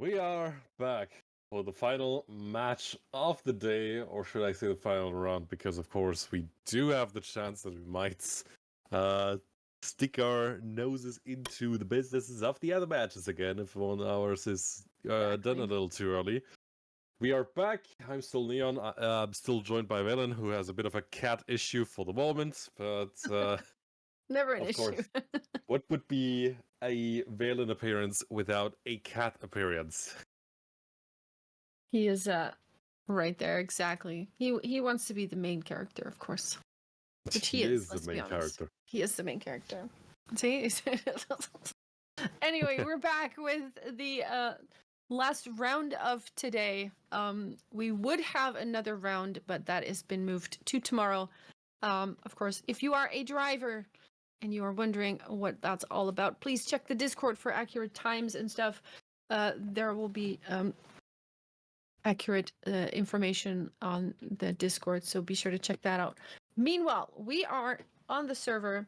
We are back for the final match of the day, or should I say the final round, because of course we do have the chance that we might stick our noses into the businesses of the other matches again if one of ours is done a little too early. We are back. I'm still Neon. I'm still joined by Velen, who has a bit of a cat issue for the moment, but never an of issue. course, what would be a Valen appearance without a cat appearance? He is right there, exactly. He wants to be the main character, of course. Which he is the main character. He is the main character. See? Anyway, we're back with the last round of today. We would have another round, but that has been moved to tomorrow. Of course, if you are a driver and you are wondering what that's all about, please check the Discord for accurate times and stuff. There will be accurate information on the Discord, so be sure to check that out. Meanwhile, we are on the server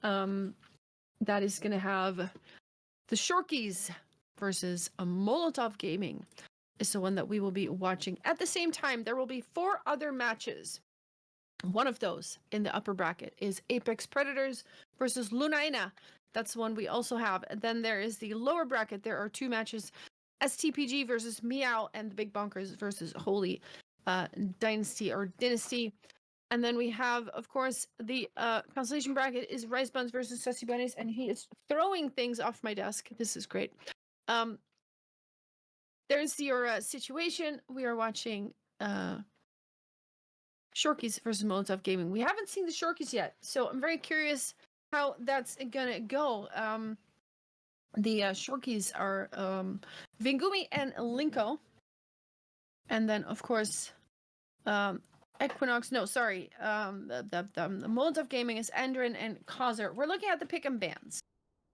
that is going to have the Shorkies versus a Molotov Gaming is the one that we will be watching. At the same time, there will be 4 other matches. One of those in the upper bracket is Apex Predators versus Lunaina. That's the one we also have. And then there is the lower bracket. There are 2 matches. STPG versus Meow and the Big Bonkers versus Holy Dynasty. And then we have, of course, the constellation bracket is Rice Buns versus Sussy Bunnies, and he is throwing things off my desk. This is great. There's your situation. We are watching Shorkies versus Molotov Gaming. We haven't seen the Shorkies yet, so I'm very curious how that's gonna go. The Shorkies are Vingumi and Linko. And then, of course, Equinox. No, sorry. The Molotov Gaming is Andrin and Causer. We're looking at the pick and bans.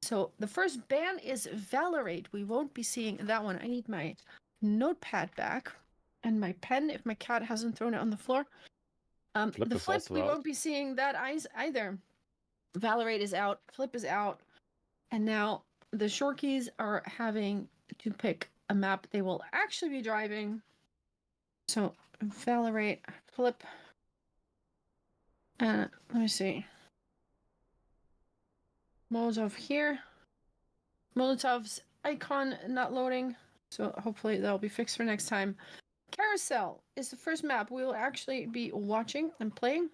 So the first ban is Valorate. We won't be seeing that one. I need my notepad back and my pen if my cat hasn't thrown it on the floor. The Flip, we won't be seeing that either. Valorate is out. Flip is out. And now the Shorkies are having to pick a map they will actually be driving. So Valorate, Flip. Let me see. Molotov here. Molotov's icon not loading, so hopefully that'll be fixed for next time. Carousel is the first map we will actually be watching and playing.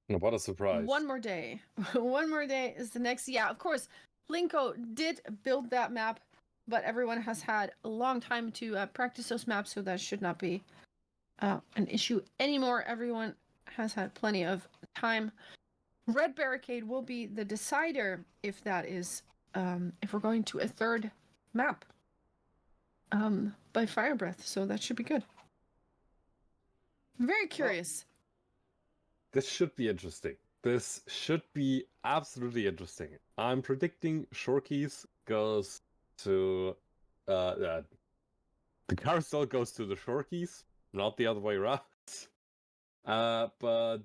What a surprise. One more day. One more day is the next. Yeah, of course, Linko did build that map, but everyone has had a long time to practice those maps, so that should not be an issue anymore. Everyone has had plenty of time. Red Barricade will be the decider if that is, if we're going to a third map by Fire Breath, so that should be good. Very curious. This should be interesting. This should be absolutely interesting. I'm predicting Shorkies goes to the carousel goes to the Shorkies, not the other way around. But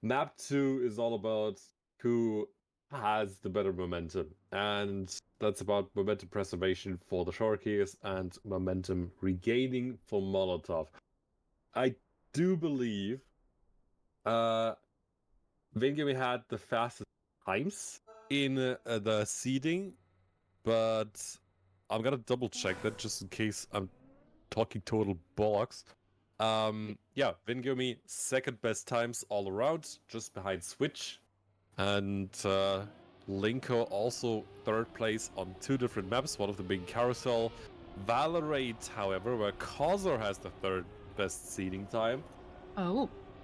map 2 is all about who has the better momentum, and that's about momentum preservation for the Shorkies and momentum regaining for Molotov. I do believe Vingami had the fastest times in the seeding, but I'm gonna double check that just in case I'm talking total bollocks. Yeah, Vingami second best times all around, just behind Switch, and Linko also third place on 2 different maps, one of them being Carousel. Valorate, however, where Causer has the third best seeding time,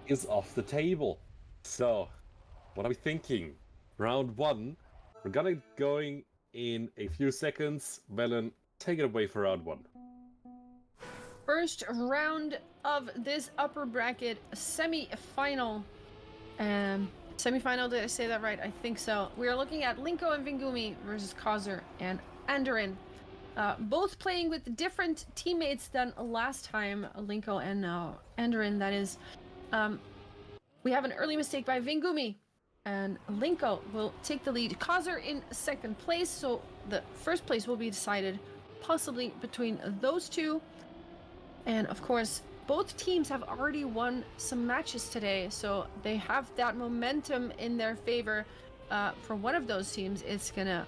is off the table. So, what are we thinking? Round 1, we're gonna going in a few seconds. Velen, take it away for round 1. First round of this upper bracket semi-final. Semi-final, did I say that right? I think so. We are looking at Linko and Vingumi versus Causer and Andrin. Both playing with different teammates than last time, Linko and Andrin, that is. We have an early mistake by Vingumi, and Linko will take the lead. Causer in second place, so the first place will be decided possibly between those two. And of course, both teams have already won some matches today, so they have that momentum in their favor. For one of those teams, it's gonna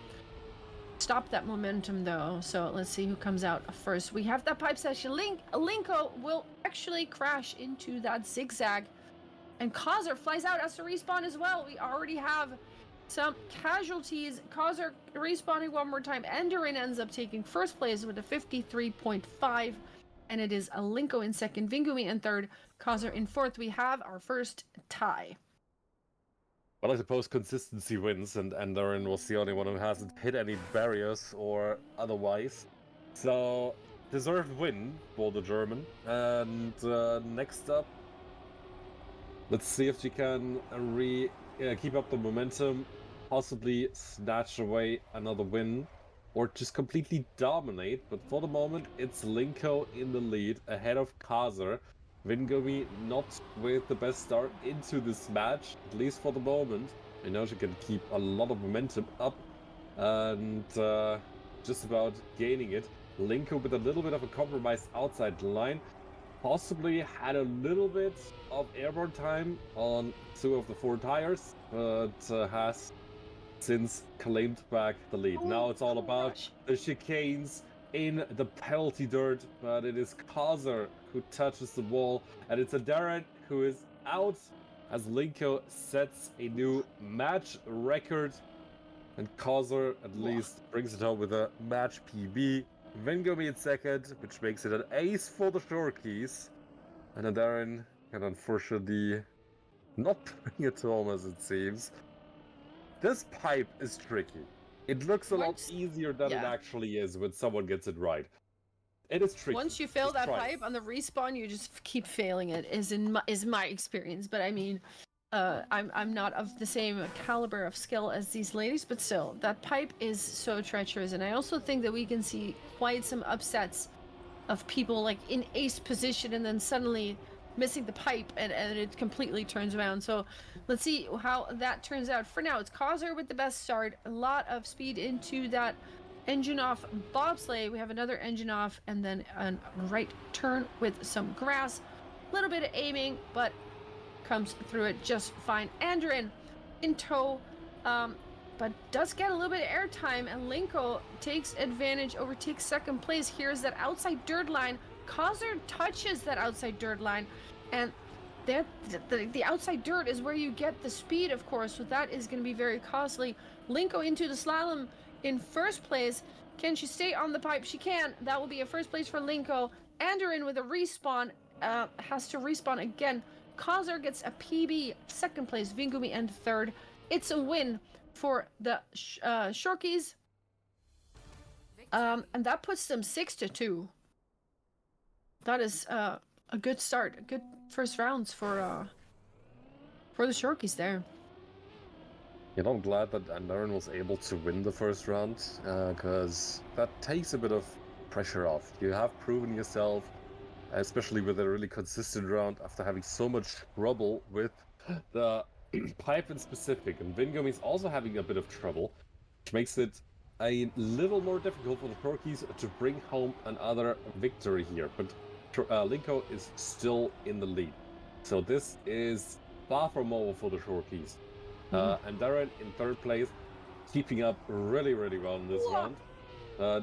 stop that momentum though. So let's see who comes out first. We have that pipe session. Linko will actually crash into that zigzag, and Kaiser flies out as to respawn as well. We already have some casualties. Kaiser respawning one more time. Enderin ends up taking first place with a 53.5. And it is Linko in second, Vingumi in third, Kaiser in fourth. We have our first tie. Well, I suppose consistency wins, and Enderin was the only one who hasn't hit any barriers or otherwise. So, deserved win for the German. And next up, let's see if she can keep up the momentum, possibly snatch away another win, or just completely dominate. But for the moment, it's Linko in the lead, ahead of Kaiser. Vingumi not with the best start into this match, at least for the moment. I know she can keep a lot of momentum up, and just about gaining it. Linko with a little bit of a compromise outside line. Possibly had a little bit of airborne time on 2 of the 4 tires, but has since claimed back the lead. Now it's all about the chicanes in the penalty dirt, but it is Kaiser who touches the wall, and it's Enderin who is out as Linko sets a new match record, and Kaiser at least brings it home with a match PB. Vingumi in second, which makes it an ace for the Shorkies. And Enderin can unfortunately not bring it home, as it seems. This pipe is tricky. It looks a lot easier than it actually is when someone gets it right. It is tricky. Once you fail that pipe on the respawn, you just keep failing it. Is my experience. But I mean, I'm not of the same caliber of skill as these ladies, but still, that pipe is so treacherous. And I also think that we can see quite some upsets of people like in ace position and then suddenly missing the pipe, and it completely turns around. So let's see how that turns out. For now, it's Kaiser with the best start. A lot of speed into that engine off bobsleigh. We have another engine off and then a right turn with some grass. A little bit of aiming, but comes through it just fine. Enderin in tow, but does get a little bit of airtime, and Linko takes advantage, overtakes second place. Here's that outside dirt line. Kaiser touches that outside dirt line, and the outside dirt is where you get the speed, of course, so that is going to be very costly. Linko into the slalom in first place. Can she stay on the pipe? She can. That will be a first place for Linko. Enderin with a respawn, has to respawn again. Kaiser gets a PB, second place. Vingumi and third. It's a win for the Shorkies, and that puts them 6-2. That is a good start, a good first rounds for the Shorkies there. You know, I'm glad that Enderin was able to win the first round, because that takes a bit of pressure off. You have proven yourself, especially with a really consistent round after having so much trouble with the pipe in specific. And Vingumi is also having a bit of trouble, which makes it a little more difficult for the Shorkies to bring home another victory here. But Linko is still in the lead. So this is far from over for the Shorkies. Enderin in third place, keeping up really, really well in this round.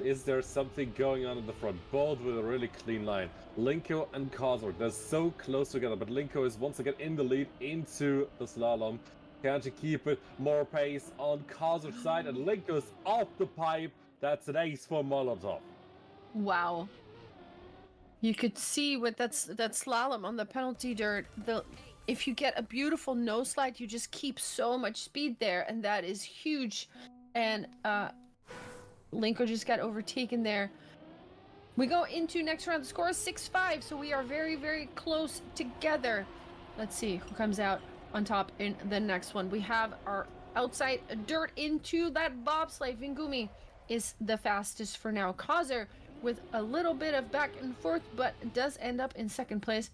Is there something going on in the front? Both with a really clean line. Linko and Kaiser, they're so close together, but Linko is once again in the lead into the slalom. Can she keep it? More pace on Kaiser's side, and Linko's off the pipe. That's an ace for Molotov. Wow. You could see with that slalom on the penalty dirt, if you get a beautiful nose slide, you just keep so much speed there, and that is huge. And Linko just got overtaken there. We go into next round. The score is 6-5, so we are very, very close together. Let's see who comes out on top in the next one. We have our outside dirt into that bobsleigh. Vingumi is the fastest for now. Kaiser with a little bit of back and forth, but does end up in second place,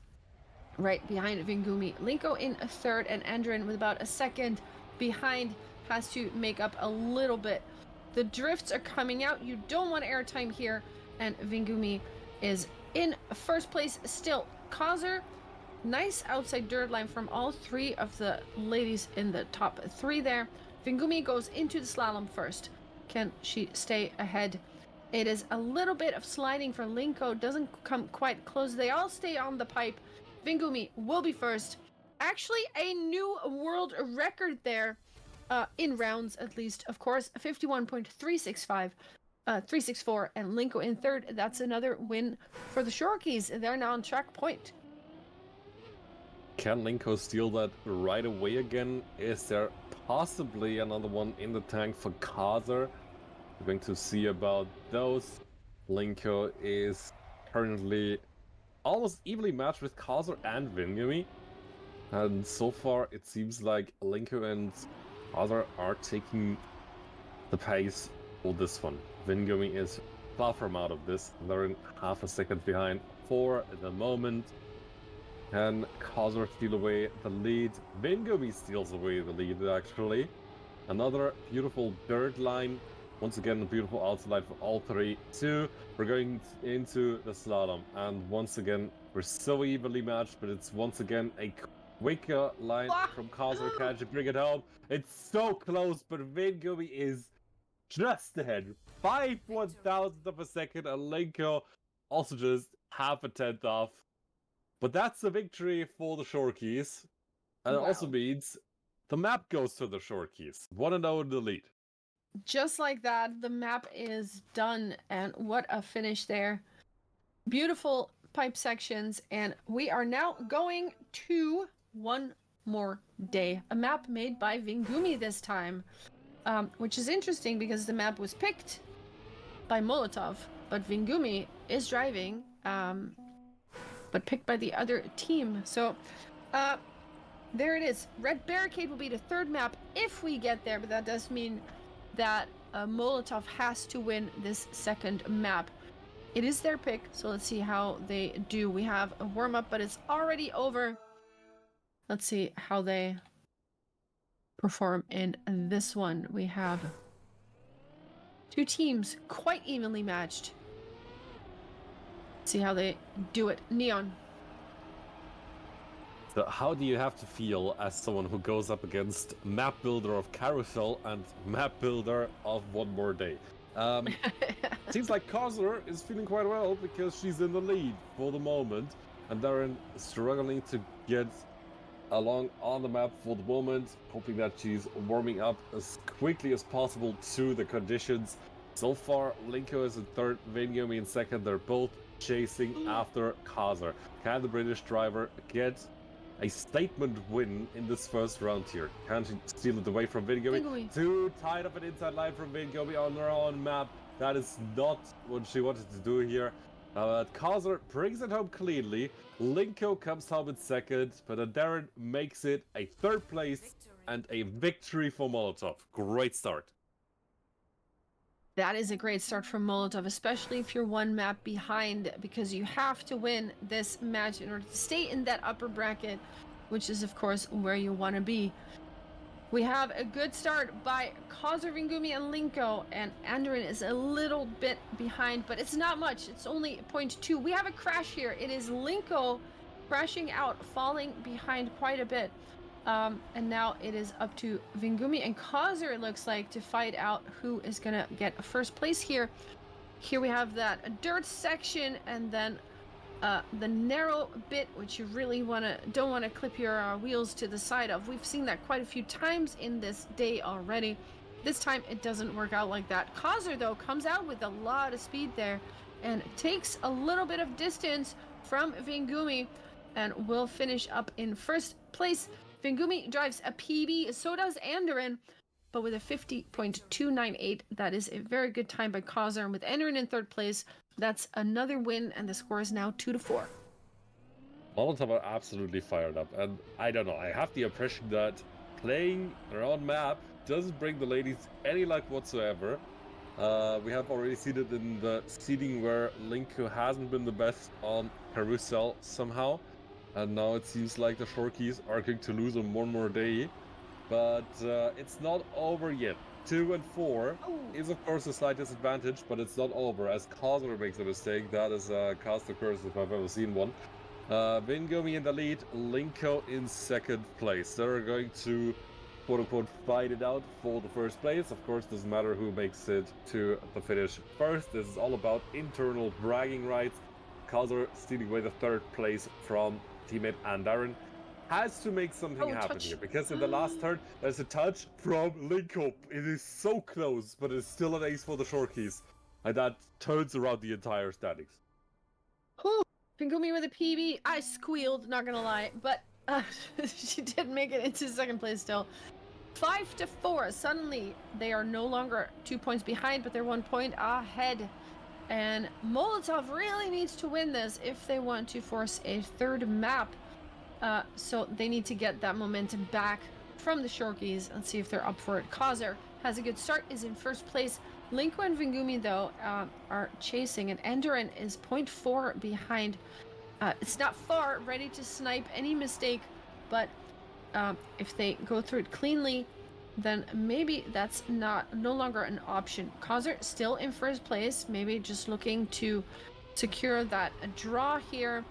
right behind Vingumi. Linko in a third, and Enderin with about a second behind has to make up a little bit. The drifts are coming out. You don't want airtime here. and Vingumi is in first place still. Kazer, nice outside dirt line from all three of the ladies in the top three there. Vingumi goes into the slalom first. Can she stay ahead? It is a little bit of sliding for Linko, doesn't come quite close. They all stay on the pipe. Vingumi will be first. Actually, a new world record there, in rounds at least, of course, 51.365. 364 and Linko in third. That's another win for the Shorkies. They're now on track point. Can Linko steal that right away again? Is there possibly another one in the tank for Kazer? We're going to see about those. Linko is currently almost evenly matched with Kazer and Vingumi. And so far it seems like Linko and Kazer are taking the pace for this one. Vingumi is far from out of this. They're in half a second behind for the moment. Can Kazer steal away the lead? Vingumi steals away the lead, actually. Another beautiful dirt line. Once again, a beautiful outside for all three. We're going into the slalom. And once again, we're so evenly matched, but it's once again a quicker line from Kazer. Can she bring it home? It's so close, but Vingumi is just ahead. 5/1000th of a second, and Linko also just half a tenth off. But that's a victory for the Shorkies. And it also means the map goes to the Shorkies. 1-0 in the lead. Just like that, the map is done. And what a finish there. Beautiful pipe sections. And we are now going to one more day. A map made by Vingumi this time. Which is interesting because the map was picked by Molotov. But Vingumi is driving. But picked by the other team. So, there it is. Red Barricade will be the third map if we get there, but that does mean that Molotov has to win this second map. It is their pick, so let's see how they do. We have a warm-up, but it's already over. Let's see how they perform in this one. We have two teams quite evenly matched. See how they do it. Neon. So how do you have to feel as someone who goes up against map builder of Carousel and map builder of One More Day? Seems like Kazer is feeling quite well because she's in the lead for the moment, and Darren is struggling to get along on the map for the moment, hoping that she's warming up as quickly as possible to the conditions. So far, Linko is in third, Vingumi in second. They're both chasing after Kazer. Can the British driver get a statement win in this first round here? Can she steal it away from Vingumi? Too tight of an inside line from Vingumi on her own map. That is not what she wanted to do here. Kazer brings it home cleanly. Linko comes home in second, but Darren makes it a third place and a victory for Molotov. Great start. That is a great start from Molotov, especially if you're one map behind, because you have to win this match in order to stay in that upper bracket, which is, of course, where you want to be. We have a good start by Kazer, Vingumi, and Linko, and Andrin is a little bit behind, but it's not much. It's only 0.2. We have a crash here. It is Linko crashing out, falling behind quite a bit. And now it is up to Vingumi and Kazer, it looks like, to fight out who is gonna get first place here. Here we have that dirt section, and then the narrow bit, which you really don't want to clip your wheels to the side of. We've seen that quite a few times in this day already. This time it doesn't work out like that. Kazer, though, comes out with a lot of speed there and takes a little bit of distance from Vingumi and will finish up in first place. Vingumi drives a PB, so does Andrin, but with a 50.298. That is a very good time by Kazer. And with Andrin in third place, that's another win, and the score is now 2-4. Molotov are absolutely fired up, and I don't know, I have the impression that playing their own map doesn't bring the ladies any luck whatsoever. We have already seen it in the seeding where Linko hasn't been the best on Carousel somehow. And now it seems like the Shorkies are going to lose on One More Day. But it's not over yet. 2 and 4 Oh. is of course a slight disadvantage, but it's not over as Kazuo makes a mistake. That is a caster curse if I've ever seen one. Vingumi in the lead, Linko in second place. They're going to quote-unquote fight it out for the first place. Of course, doesn't matter who makes it to the finish first. This is all about internal bragging rights. Kazuo stealing away the third place from teammate Andarin. Has to make something happen touch. here, because in the last turn, there's a touch from Linko. It is so close, but it's still an ace for the Shorkies. And that turns around the entire standings. Whew. Vingumi with a PB. I squealed, not gonna lie, but she did make it into second place still. 5-4. Suddenly, they are no longer 2 points behind, but they're 1 point ahead. And Molotov really needs to win this if they want to force a third map. So they need to get that momentum back from the Shorkies and see if they're up for it. Kazer has a good start, is in first place. Linko and Vingumi, though, are chasing, and Enderin is 0.4 behind. It's not far, ready to snipe any mistake, but if they go through it cleanly, then maybe that's no longer an option. Kazer still in first place, maybe just looking to secure that draw here.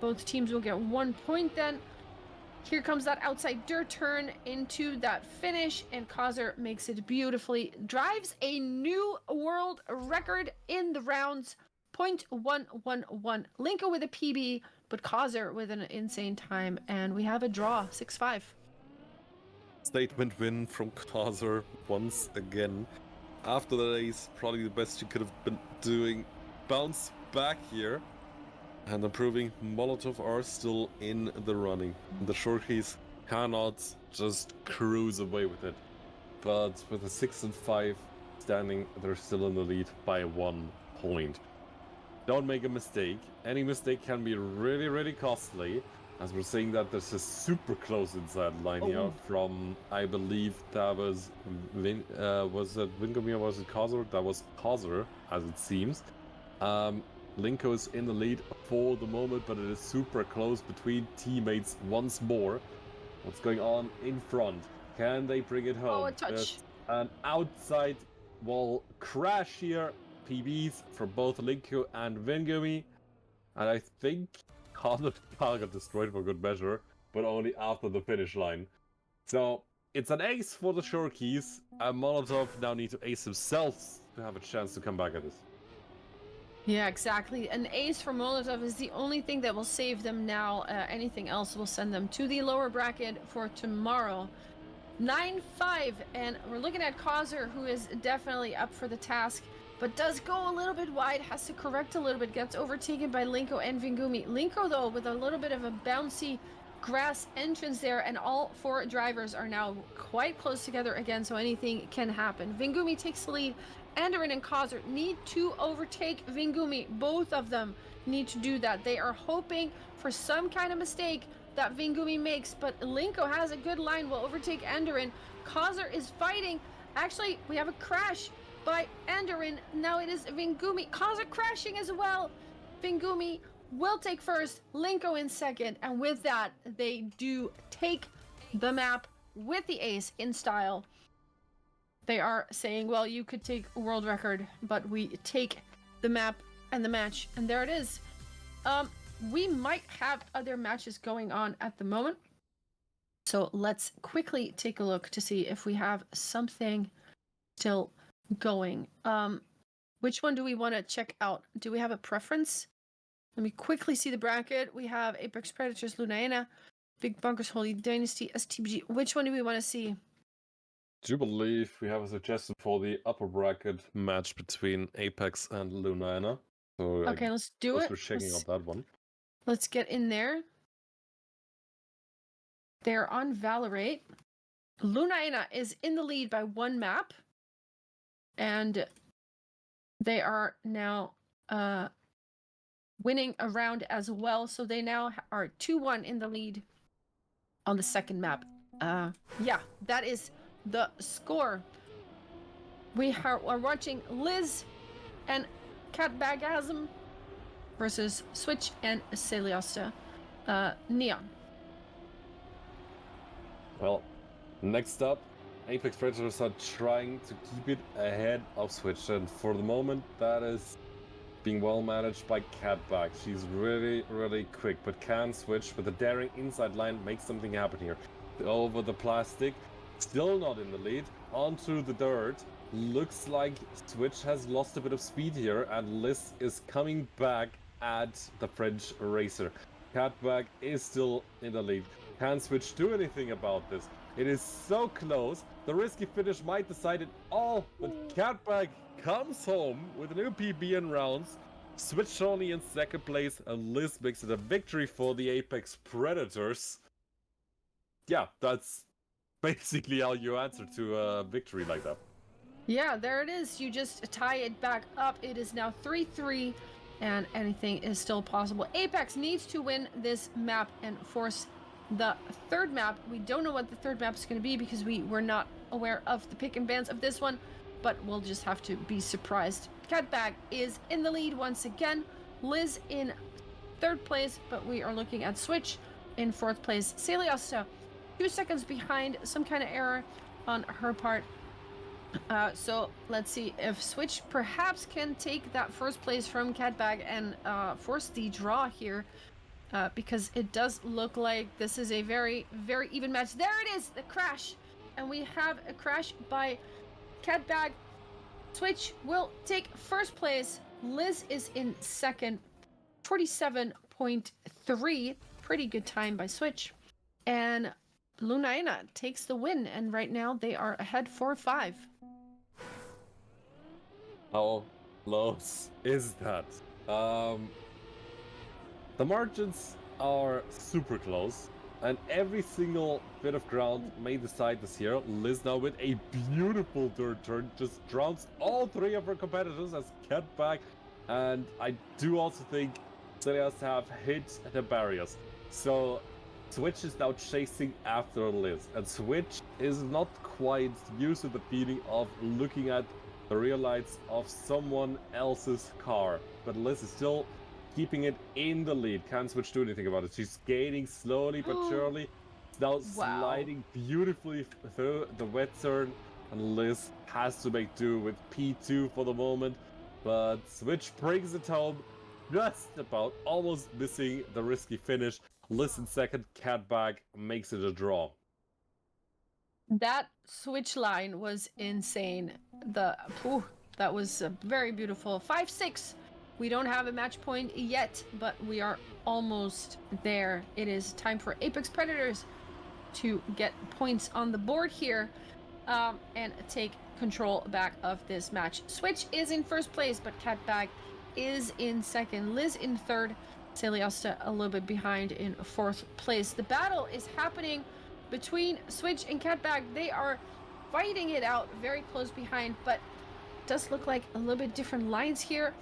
Both teams will get 1 point then. Here comes that outside dirt turn into that finish, and Kazer makes it beautifully. Drives a new world record in the rounds. 0.111. Linko with a PB, but Kazer with an insane time, and we have a draw, 6-5. Statement win from Kazer once again. After the race, probably the best you could have been doing. Bounce back here. And improving. Molotov are still in the running. The Shorkies cannot just cruise away with it. But with a 6 and 5 standing, they're still in the lead by 1 point. Don't make a mistake. Any mistake can be really, really costly. As we're seeing that there's a super close inside line here from, I believe that was was it Vingumi or was it Kazer? That was Kazer, as it seems. Linko is in the lead for the moment, but it is super close between teammates once more. What's going on in front? Can they bring it home? Oh, a touch. It's an outside wall crash here. PBs for both Linko and Vingumi. And I think Kazer got destroyed for good measure, but only after the finish line. So it's an ace for the Shorkies, and Molotov now need to ace themselves to have a chance to come back at this. Yeah, exactly. An ace for Molotov is the only thing that will save them now. Anything else will send them to the lower bracket for tomorrow. 9-5, and we're looking at Kazer, who is definitely up for the task, but does go a little bit wide, has to correct a little bit, gets overtaken by Linko and Vingumi. Linko, though, with a little bit of a bouncy grass entrance there, and all 4 drivers are now quite close together again, so anything can happen. Vingumi takes the lead. Andarin and Kazer need to overtake Vingumi. Both of them need to do that. They are hoping for some kind of mistake that Vingumi makes, but Linko has a good line, will overtake Andarin. Kazer is fighting. Actually, we have a crash by Andarin. Now it is Vingumi. Kazer crashing as well. Vingumi will take first, Linko in second, and with that, they do take the map with the ace in style. They are saying, well, you could take a world record, but we take the map and the match, and there it is. We might have other matches going on at the moment, so let's quickly take a look to see if we have something still going. Which one do we want to check out? Do we have a preference? Let me quickly see the bracket. We have Apex Predators, Lunaena, Big Bunkers, Holy Dynasty, STBG. Which one do we want to see? Do you believe we have a suggestion for the upper bracket match between Apex and Lunaena? So Okay, let's do it. We're checking out that one. Let's get in there. They're on Valorate. Lunaena is in the lead by 1 map. And they are now winning a round as well. So they now are 2-1 in the lead on the second map. Yeah, that is the score. We are watching Liz and Cat Bagasm versus Switch and Celiosta. Neon. Well, next up, Apex Predators are trying to keep it ahead of Switch, and for the moment, that is being well managed by Catback. She's really quick, but can switch with a daring inside line, make something happen here. Over the plastic, still not in the lead, onto the dirt. Looks like Switch has lost a bit of speed here, and Liz is coming back at the French racer. Catback is still in the lead. Can Switch do anything about this? It is so close. The risky finish might decide it all, but Catback comes home with a new PB in rounds. Switch only in second place, and Liz makes it a victory for the Apex Predators. Yeah, that's basically how you answer to a victory like that. Yeah, there it is. You just tie it back up. It is now 3-3, and anything is still possible. Apex needs to win this map and force the third map. We don't know what the third map is going to be because we were not aware of the pick and bans of this one, but we'll just have to be surprised. Catbag is in the lead once again. Liz in third place, but we are looking at Switch in fourth place. Celiosta 2 seconds behind, some kind of error on her part. So let's see if Switch perhaps can take that first place from Catbag and force the draw here, because it does look like this is a very even match. There it is, the crash, and we have a crash by Catbag. Switch will take first place. Liz is in second, 47.3, pretty good time by Switch, and Lunaina takes the win, and right now they are ahead 4-5. How close is that? The margins are super close, and every single bit of ground may decide this here. Liz now with a beautiful dirt turn just drowns all three of her competitors as Catback, and I do also think Celias have hit the barriers. So Switch is now chasing after Liz, and Switch is not quite used to the feeling of looking at the rear lights of someone else's car. But Liz is still keeping it in the lead. Can't Switch do anything about it. She's skating slowly but surely. Now sliding beautifully through the wet turn, and Liz has to make do with P2 for the moment. But Switch brings it home, just about, almost missing the risky finish. Liz in second, Catback makes it a draw. That Switch line was insane. That was very beautiful. 5-6. We don't have a match point yet, but we are almost there. It is time for Apex Predators to get points on the board here, and take control back of this match. Switch is in first place, but Catbag is in second. Liz in third. Celiosta a little bit behind in fourth place. The battle is happening between Switch and Catbag. They are fighting it out very close behind, but it does look like a little bit different lines here.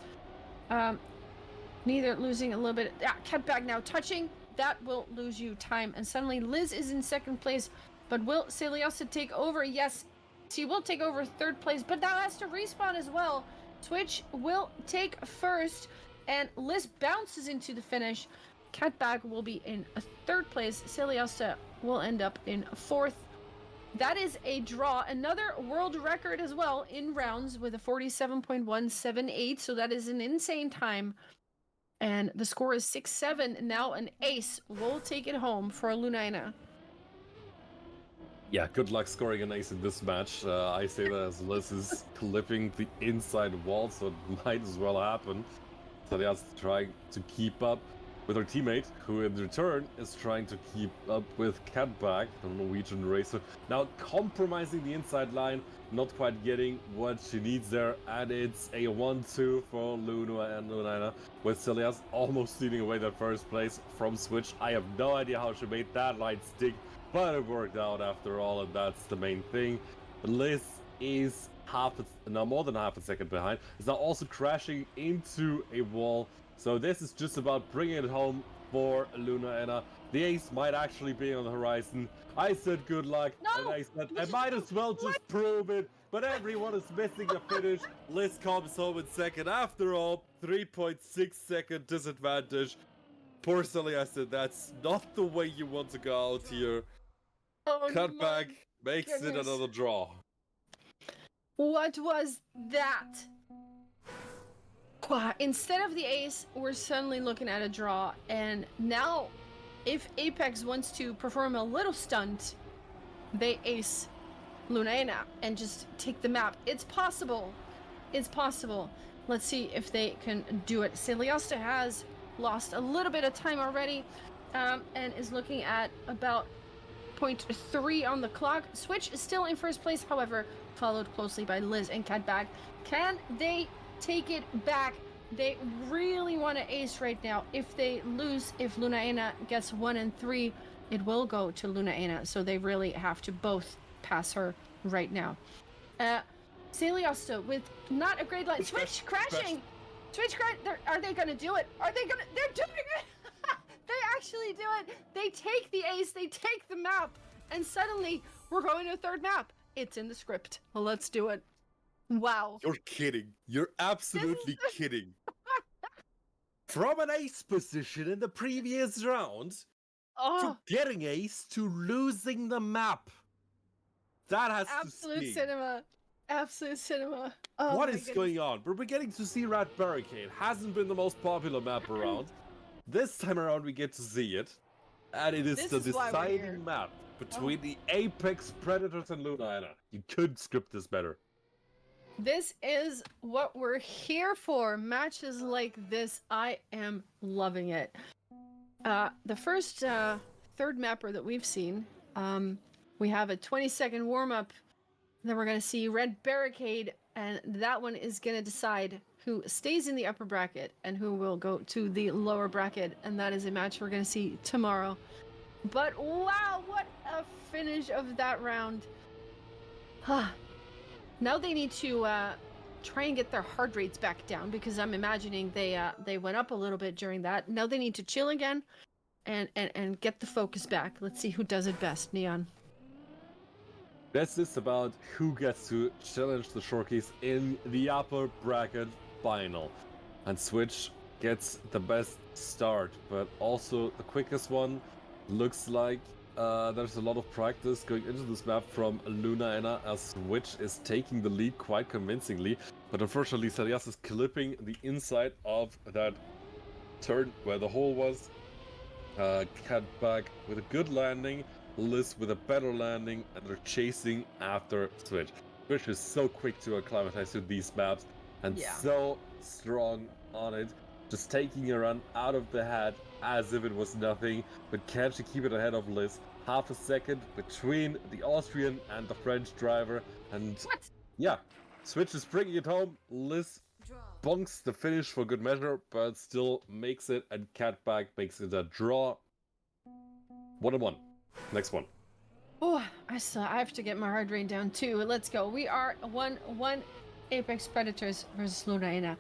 Neither losing a little bit. Catbag now touching. That will lose you time. And suddenly Liz is in second place, but will Celiosta take over? Yes, she will take over third place, but now has to respawn as well. Switch will take first, and Liz bounces into the finish. Catbag will be in third place. Celiosta will end up in fourth. That is a draw. Another world record as well in rounds with a 47.178. So that is an insane time. And the score is 6-7. Now an ace will take it home for Lunaina. Yeah, good luck scoring an ace in this match. I say that as Liz is clipping the inside wall, so it might as well happen. So they are trying to keep up with her teammate, who in return is trying to keep up with Catback, the Norwegian racer. Now compromising the inside line, not quite getting what she needs there, and it's a 1-2 for Luna and Lunaina, with Celias almost stealing away that first place from Switch. I have no idea how she made that line stick, but it worked out after all, and that's the main thing. Liz is more than half a second behind, is now also crashing into a wall. So this is just about bringing it home for Lunaina. The ace might actually be on the horizon. I said good luck, and I said I might as well just prove it, but everyone is missing the finish. Liz comes home in second. After all, 3.6 second disadvantage. Personally, I said that's not the way you want to go out here. Catback Makes it goodness. another draw. What was that? Instead of the ace, we're suddenly looking at a draw. And now, if Apex wants to perform a little stunt, they ace Lunaena and just take the map. It's possible. It's possible. Let's see if they can do it. Celiosta has lost a little bit of time already, and is looking at about 0.3 on the clock. Switch is still in first place, however, followed closely by Liz and Catbag. Can they take it back? They really want to ace right now. If they lose, if Lunaena gets 1 and 3, it will go to Lunaena, so they really have to both pass her right now. Celiosta with not a great line. Switch crashing! Switch crash! Are they gonna do it? They're doing it! They actually do it! They take the ace, they take the map, and suddenly we're going to a third map. It's in the script. Well, let's do it. Wow. You're kidding. You're absolutely kidding. From an ace position in the previous round to getting ace to losing the map. That has absolute to sting. cinema. Absolute cinema. Oh, what is going on? We're beginning to see Red Barricade. Hasn't been the most popular map around. This time around we get to see it. And it is the deciding map between the Apex Predators and Lunaena. You could script this better. This is what we're here for. Matches like this, I am loving it. The first third mapper that we've seen, we have a 20-second warm-up. Then we're going to see Red Barricade, and that one is going to decide who stays in the upper bracket and who will go to the lower bracket, and that is a match we're going to see tomorrow. But wow, what a finish of that round. Now they need to try and get their heart rates back down, because I'm imagining they went up a little bit during that. Now they need to chill again and get the focus back. Let's see who does it best. Neon. This is about who gets to challenge the Shorkies in the upper bracket final. And Switch gets the best start, but also the quickest one. Looks like there's a lot of practice going into this map from Lunaena, as Switch is taking the lead quite convincingly. But unfortunately, Salias is clipping the inside of that turn where the hole was. Catback with a good landing. Liz with a better landing, and they're chasing after Switch. Switch is so quick to acclimatize to these maps and so strong on it, just taking a run out of the hat as if it was nothing, but can she keep it ahead of Liz? Half a second between the Austrian and the French driver, and yeah, Switch is bringing it home. Liz bonks the finish for good measure, but still makes it, and Catback makes it a draw. 1-1. Next one. Oh, I have to get my heart rate down too. Let's go. We are 1-1 Apex Predators versus Lunaena.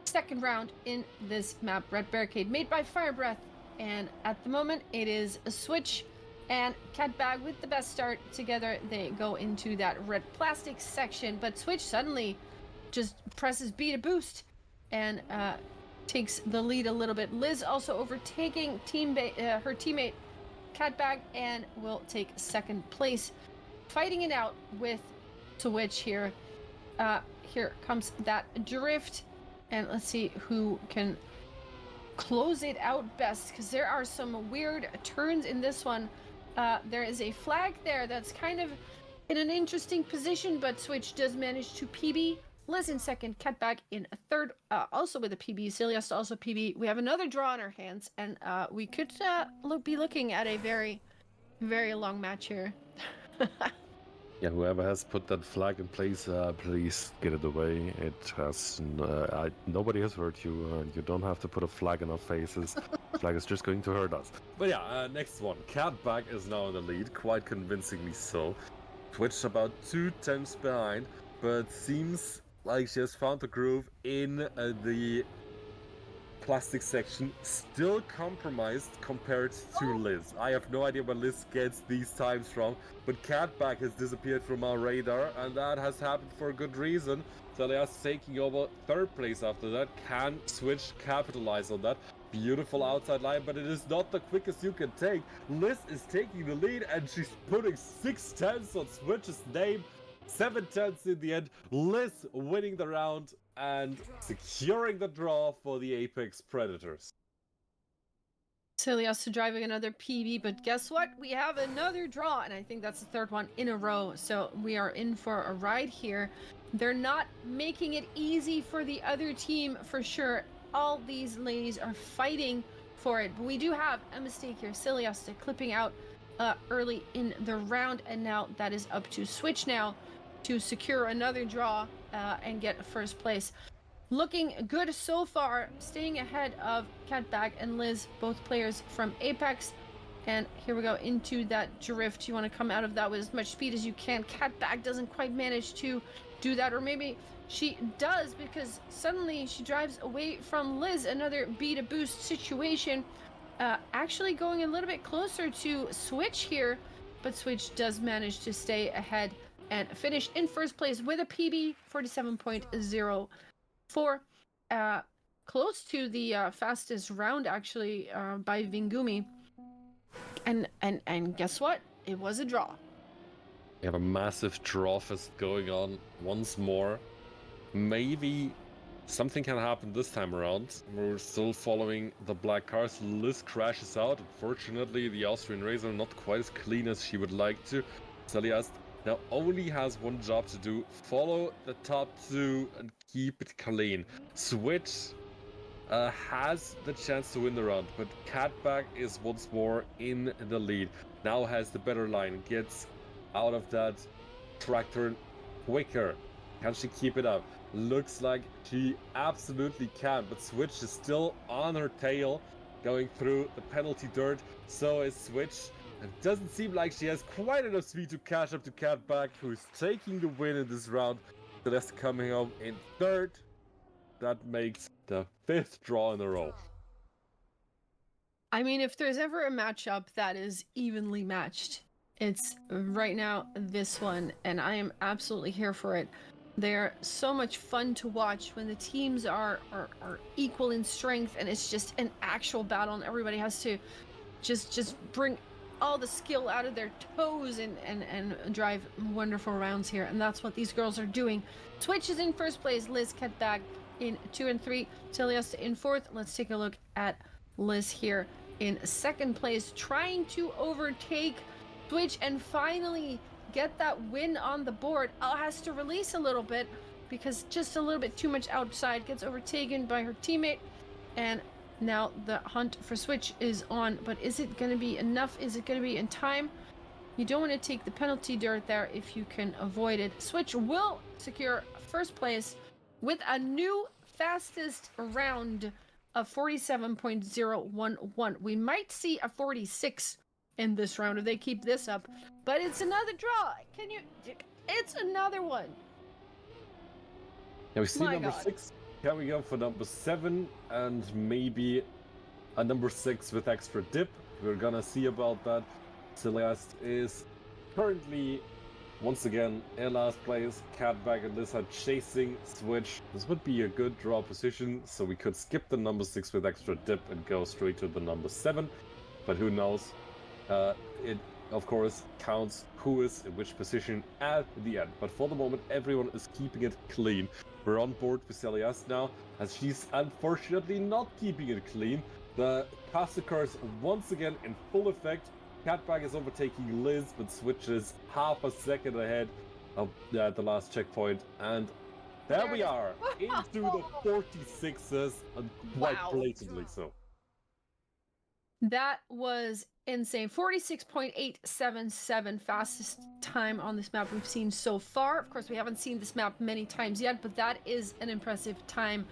Second round in this map, Red Barricade, made by Fire Breath. And at the moment, it is a Switch and Catbag with the best start. Together, they go into that red plastic section. But Switch suddenly just presses B to boost and takes the lead a little bit. Liz also overtaking her teammate Catbag, and will take second place. Fighting it out with Switch here. Here comes that drift, and let's see who can close it out best, because there are some weird turns in this one. There is a flag there that's kind of in an interesting position, but Switch does manage to PB. Liz in second, Catbag in a third, also with a PB. Celias also PB. We have another draw on our hands, and we could be looking at a very, very long match here. Yeah, whoever has put that flag in place, please get it away. It has nobody has hurt you. You don't have to put a flag in our faces. Flag is just going to hurt us. But yeah, next one. Catback is now in the lead, quite convincingly so. Twitch about 2 tenths behind, but seems like she has found the groove in the plastic section. Still compromised compared to Liz. I have no idea where Liz gets these times from, but Catback has disappeared from our radar, and that has happened for a good reason. So they are taking over third place after that. Can Switch capitalize on that? Beautiful outside line, but it is not the quickest you can take. Liz is taking the lead, and she's putting 6/10 on Switch's name. 7/10 in the end. Liz winning the round and securing the draw for the Apex Predators. Celios driving another PB, but guess what? We have another draw, and I think that's the third one in a row. So we are in for a ride here. They're not making it easy for the other team for sure. All these ladies are fighting for it, but we do have a mistake here. Celios clipping out early in the round, and now that is up to Switch now to secure another draw and get first place. Looking good so far, staying ahead of Catbag and Liz, both players from Apex. And here we go into that drift. You want to come out of that with as much speed as you can. Catbag doesn't quite manage to do that, or maybe she does, because suddenly she drives away from Liz. Another beat a boost situation. Actually going a little bit closer to Switch here, but Switch does manage to stay ahead and finish in first place with a PB 47.04. Close to the fastest round actually by Vingumi. And guess what? It was a draw. We have a massive draw fest going on once more. Maybe something can happen this time around. We're still following the black cars. Liz crashes out. Unfortunately, the Austrian Razor not quite as clean as she would like to. Celios now only has one job to do: follow the top two and keep it clean. Switch has the chance to win the round, but Catback is once more in the lead. Now has the better line, gets out of that track turn quicker. Can she keep it up? Looks like she absolutely can, but Switch is still on her tail, going through the penalty dirt. So is Switch. It doesn't seem like she has quite enough speed to catch up to Catback, who is taking the win in this round. Celeste coming home in third. That makes the 5th draw in a row. I mean, if there's ever a matchup that is evenly matched, it's right now this one, and I am absolutely here for it. They're so much fun to watch when the teams are equal in strength, and it's just an actual battle, and everybody has to just bring all the skill out of their toes and drive wonderful rounds here, and that's what these girls are doing. Twitch is in first place, Liz Catbag in 2 and 3, Celios in 4th. Let's take a look at Liz here in 2nd place, trying to overtake Twitch and finally get that win on the board. Has to release a little bit because just a little bit too much outside, gets overtaken by her teammate, and now the hunt for Switch is on. But is it going to be enough? Is it going to be in time? You don't want to take the penalty dirt there if you can avoid it. Switch will secure first place with a new fastest round of 47.011. We might see a 46 in this round if they keep this up, but it's another draw. It's another one. Yeah, we see number 6. Can we go for number 7 and maybe a number 6 with extra dip? We're gonna see about that. Celeste is currently once again in last place. Catbag and Liz are chasing Switch. This would be a good draw position, so we could skip the number 6 with extra dip and go straight to the number 7. But who knows? It of course counts who is in which position at the end. But for the moment, everyone is keeping it clean. We're on board with Celias now, as she's unfortunately not keeping it clean. The pass occurs once again in full effect. Catbag is overtaking Liz, but Switch is half a second ahead of the last checkpoint. And there we are, into the 46s, and quite blatantly so. That was insane. 46.877, fastest time on this map we've seen so far. Of course, we haven't seen this map many times yet, but that is an impressive time.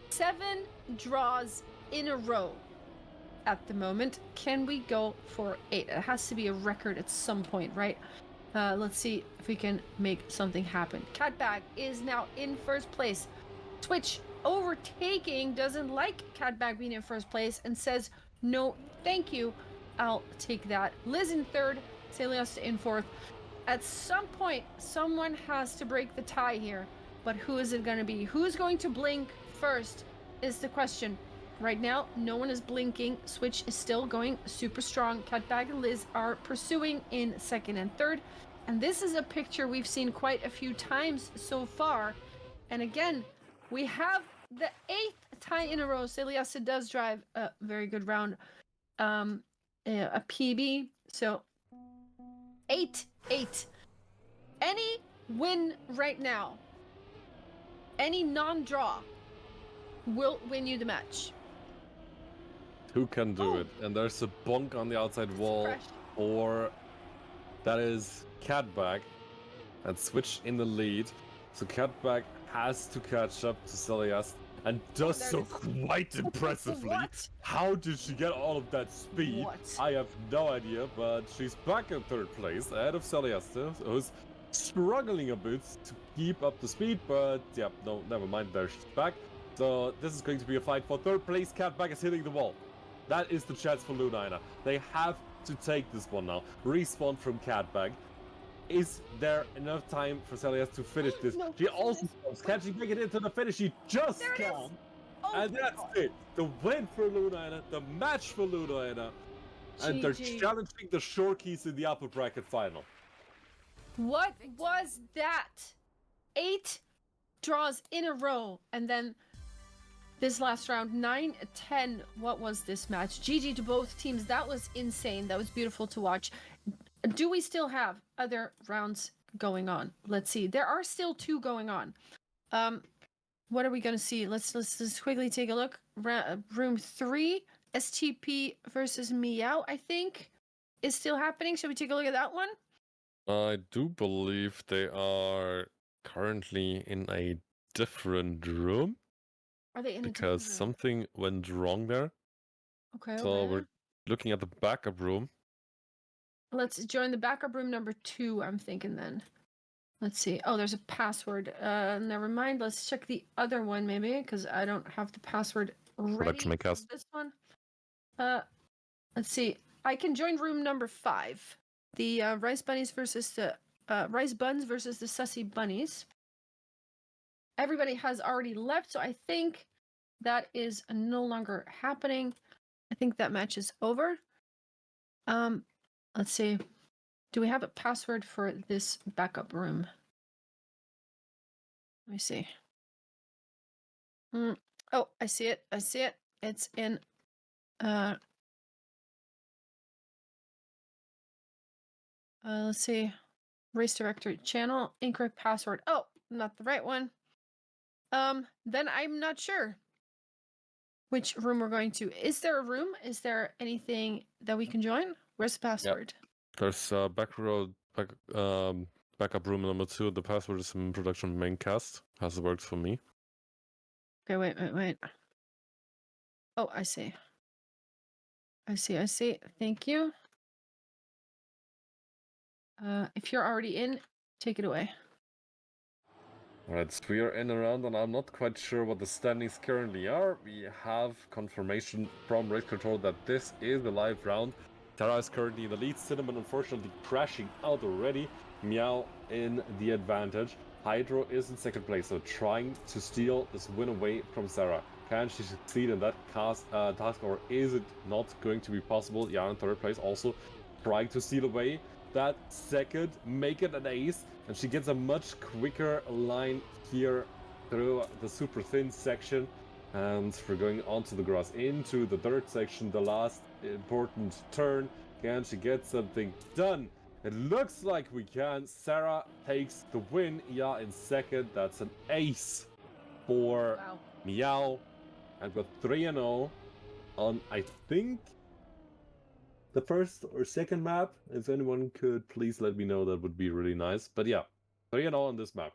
7 draws in a row at the moment. Can we go for 8? It has to be a record at some point, right? Let's see if we can make something happen. Catbag is now in first place. Twitch overtaking, doesn't like Catbag being in first place and says, no, thank you. I'll take that. Liz in 3rd, Celios in 4th. At some point, someone has to break the tie here, but who is it going to be? Who's going to blink first is the question. right now, no one is blinking. Switch is still going super strong. Catbag and Liz are pursuing in second and third. And this is a picture we've seen quite a few times so far. And again, we have the 8th tie in a row. Celiasta does drive a very good round, a PB. So 8-8. Any win right now, any non-draw, will win you the match. Who can do it? And there's a bonk on the outside wall, Crash. or that is Catbag, and Switch in the lead. So Catbag has to catch up to Celiast, and does there so it quite impressively. What? How did she get all of that speed? What? I have no idea, but she's back in third place, ahead of Celiasta, who's struggling a bit to keep up the speed, but yeah, no, never mind, there she's back. So this is going to be a fight for third place. Catbag is hitting the wall. That is the chance for Lunaina. They have to take this one now. Respawn from Catbag. Is there enough time for Celias to finish this? No, She also comes. Can she make it into the finish? She just There it can. is. Oh And my that's God. it. The win for Lunaina, the match for Lunaina. And they're GG. challenging the Shorkies in the upper bracket final. What was that? 8 draws in a row, and then this last round, 9-10. What was this match? GG to both teams. That was insane. That was beautiful to watch. Do we still have other rounds going on? Let's see. There are still 2 going on. What are we gonna see? Let's quickly take a look. Room 3, STP versus Meow, I think, is still happening. Should we take a look at that one? I do believe they are currently in a different room. Are they in a Because different room? something went wrong there. Okay. So we're looking at the backup room. Let's join the backup room number 2, I'm thinking then. Let's see. Oh, there's a password. Never mind. Let's check the other one maybe, because I don't have the password ready Production for Makecast. this one. Let's see. I can join room number 5. The rice bunnies versus the rice buns versus the sussy bunnies. Everybody has already left, so I think that is no longer happening. I think that match is over. Let's see. Do we have a password for this backup room? Let me see. Oh, I see it. I see it. It's in let's see. Race directory channel, incorrect password. Oh, not the right one. Then I'm not sure which room we're going to. Is there a room? Is there anything that we can join? Where's the password? There's backup room number 2. The password is in production maincast. Has worked for me. Okay, wait. Oh, I see. I see. Thank you. If you're already in, take it away. Alright, we are in around, and I'm not quite sure what the standings currently are. We have confirmation from race control that this is the live round. Tara is currently in the lead. Cinnamon unfortunately crashing out already. Meow in the advantage. Hydro is in second place, so trying to steal this win away from Sarah. Can she succeed in that task, or is it not going to be possible? Yeah, in third place, also trying to steal away that second, make it an ace, and she gets a much quicker line here through the super thin section. And we're going onto the grass into the third section, the last important turn. Can she get something done? It looks like we can. Sarah takes the win. Yeah, in second. That's an ace for Meow. And we're 3-0 on, I think, the first or second map. If anyone could please let me know, that would be really nice. But yeah, 3-0 on this map.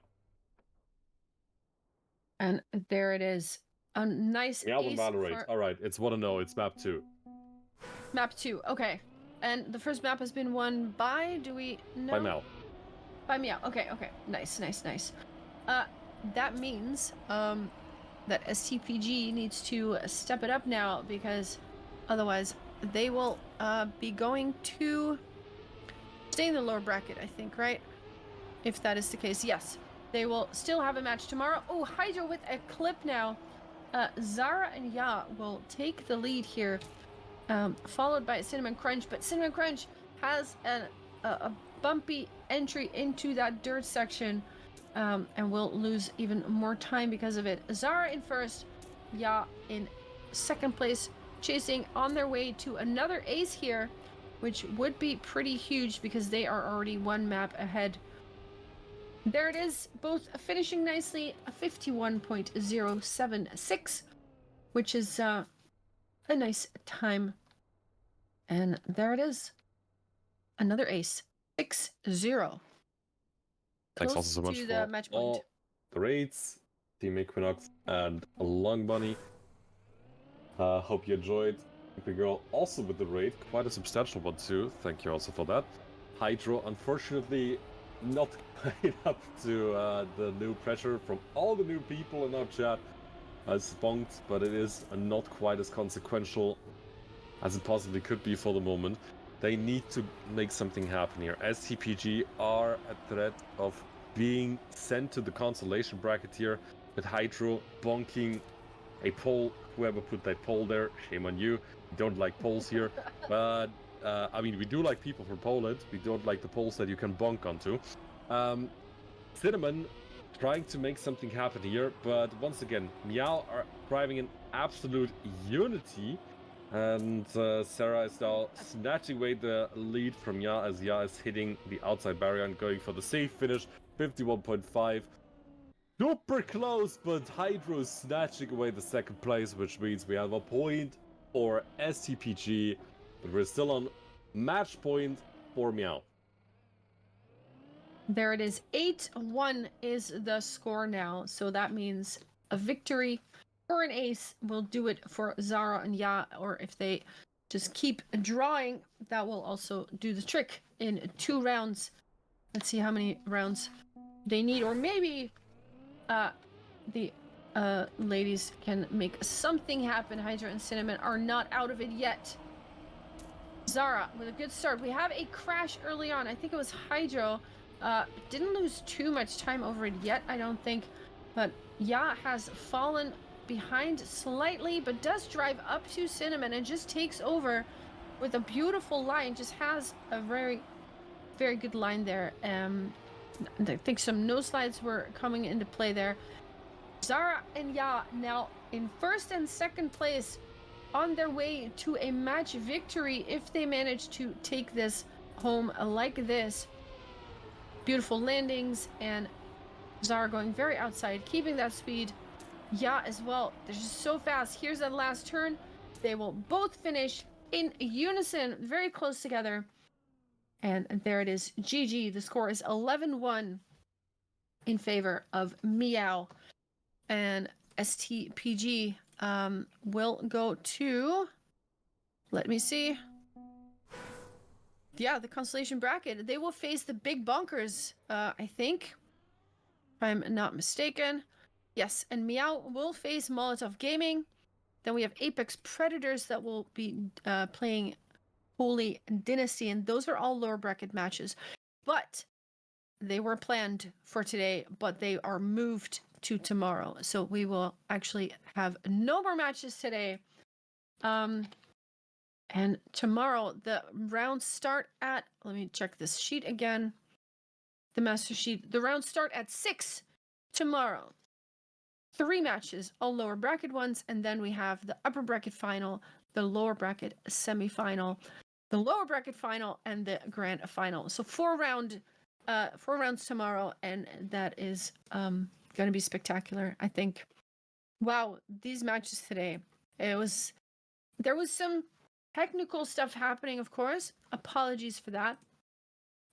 And there it is. A nice Yeah, ace Valorate. for Alright, it's 1-0. It's map 2. map 2. Okay. And the first map has been won by, do we know? By Meow. By Meow. Okay. Nice. That means that STPG needs to step it up now, because otherwise they will be going to stay in the lower bracket, I think, right? If that is the case, yes. They will still have a match tomorrow. Oh, Hydro with a clip now. Zara and Ya will take the lead here, followed by Cinnamon.Crunch. But Cinnamon.Crunch has a bumpy entry into that dirt section, and will lose even more time because of it. Zara in first, Ya in second place, chasing on their way to another ace here, which would be pretty huge because they are already one map ahead. There it is, both finishing nicely, a 51.076, which is a nice time. And there it is, another ace, 6-0. Thanks Close also so much to for the match point. all the raids, Team Equinox and Long Bunny. Hope you enjoyed. The girl also with the raid, quite a substantial one too. Thank you also for that. Hydro, unfortunately, not quite up to the new pressure from all the new people in our chat. Spunked, but it is not quite as consequential as it possibly could be for the moment. They need to make something happen here. STPG are at threat of being sent to the consolation bracket here with Hydro bonking a poll. Whoever put that poll there, shame on you. We don't like polls here, but I mean, we do like people from Poland. We don't like the polls that you can bonk onto. Cinnamon trying to make something happen here, but once again, Meow are driving in absolute unity, and Sarah is now snatching away the lead from Ya as Ya is hitting the outside barrier and going for the safe finish, 51.5. Super close, but Hydro is snatching away the second place, which means we have a point for STPG, but we're still on match point for Meow. There it is, 8-1 is the score now, so that means a victory or an ace will do it for Zara and Ya, or if they just keep drawing, that will also do the trick in 2 rounds. Let's see how many rounds they need, or maybe the ladies can make something happen. Hydra and Cinnamon are not out of it yet. Zara with a good start. We have a crash early on. I think it was Hydro. Didn't lose too much time over it yet, I don't think. But Ya has fallen behind slightly, but does drive up to Cinnamon and just takes over with a beautiful line. Just has a very, very good line there. I think some no slides were coming into play there. Zara and Ya now in first and second place, on their way to a match victory if they manage to take this home like this. Beautiful landings, and Zara going very outside, keeping that speed. Ya as well. They're just so fast. Here's that last turn. They will both finish in unison, very close together. And there it is. GG. The score is 11-1 in favor of Meow. And STPG will go to, let me see. Yeah, the constellation bracket. They will face the big bunkers, I think, if I'm not mistaken. Yes, and Meow will face Molotov Gaming. Then we have Apex Predators that will be playing Holy Dynasty, and those are all lower bracket matches. But they were planned for today, but they are moved to tomorrow. So we will actually have no more matches today. And tomorrow, the rounds start at, let me check this sheet again. The master sheet. The rounds start at 6 tomorrow. 3 matches, all lower bracket ones, and then we have the upper bracket final, the lower bracket semifinal, the lower bracket final, and the grand final. So 4 rounds tomorrow, and that is going to be spectacular, I think. Wow, these matches today. There was some technical stuff happening, of course. Apologies for that.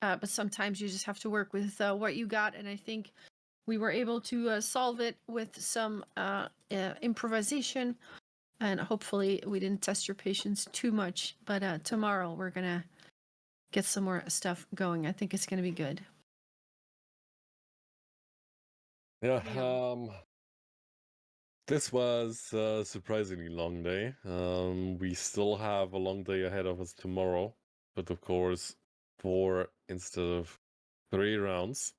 But sometimes you just have to work with what you got, and I think we were able to solve it with some improvisation, and hopefully we didn't test your patience too much. But tomorrow we're going to get some more stuff going. I think it's going to be good. Yeah, this was a surprisingly long day. We still have a long day ahead of us tomorrow, but of course 4 instead of 3 rounds.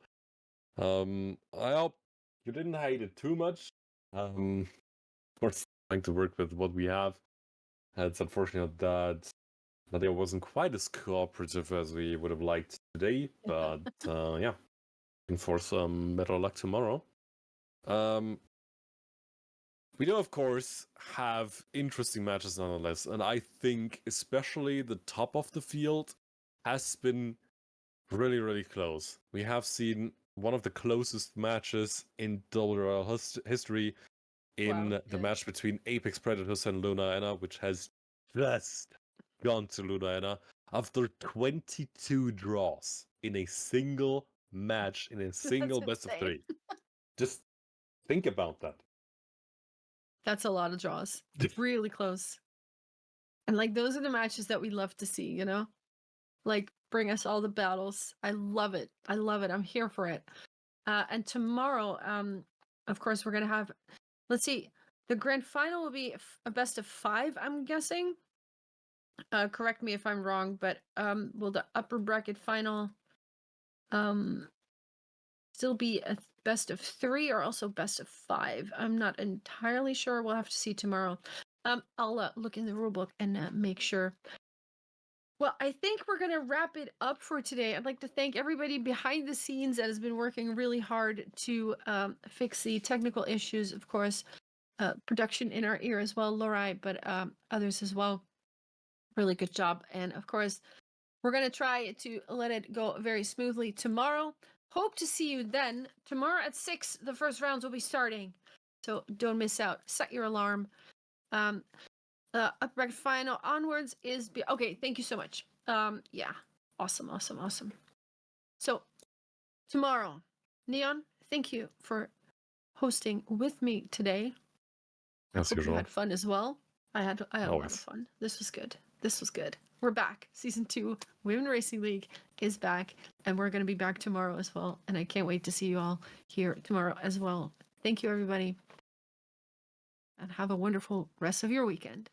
I hope you didn't hate it too much. course, trying to work with what we have. It's unfortunate that Nadia wasn't quite as cooperative as we would have liked today, but yeah, looking for some better luck tomorrow. We do, of course, have interesting matches nonetheless, and I think especially the top of the field has been really, really close. We have seen one of the closest matches in WRL history in Wow, the yeah. match between Apex Predators and Luna Anna, which has just gone to Luna Anna after 22 draws in a single match, in a single That's best of insane. 3. Just think about that. That's a lot of draws. Really close. And like those are the matches that we love to see, you know? Like bring us all the battles. I love it. I love it. I'm here for it. And tomorrow, of course, we're gonna have. Let's see. The grand final will be a best of 5. I'm guessing. Correct me if I'm wrong, but will the upper bracket final still be a best of 3 or also best of 5? I'm not entirely sure. We'll have to see tomorrow. I'll look in the rulebook and make sure. Well, I think we're going to wrap it up for today. I'd like to thank everybody behind the scenes that has been working really hard to fix the technical issues, of course, production in our ear as well, Lori, but others as well. Really good job. And of course, we're going to try to let it go very smoothly tomorrow. Hope to see you then. Tomorrow at 6, the first rounds will be starting. So don't miss out. Set your alarm. Upper final onwards is okay. Thank you so much. Yeah, awesome. So tomorrow, Neon, thank you for hosting with me today. As Hope you usual. had fun as well. I had a lot of Always. fun. This was good. We're back. Season 2 Women Racing League is back, and we're going to be back tomorrow as well. And I can't wait to see you all here tomorrow as well. Thank you, everybody, and have a wonderful rest of your weekend.